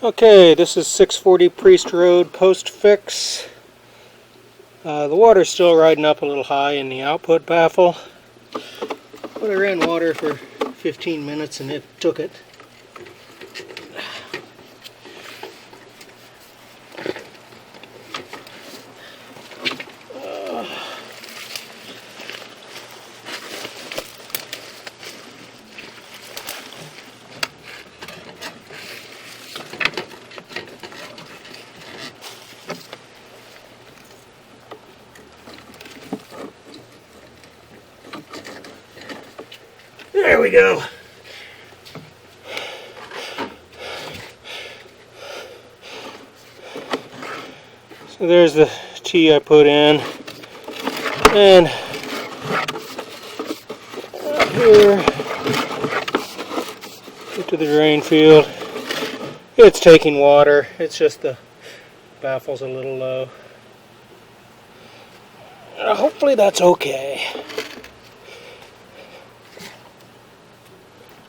Okay, this is 640 Priest Road post fix. The water's still riding up a little high in the output baffle, but I ran water for 15 minutes and it took it. There we go. So there's the tee I put in, and here, get to the drain field. It's taking water, it's just the baffle's a little low. Hopefully that's okay.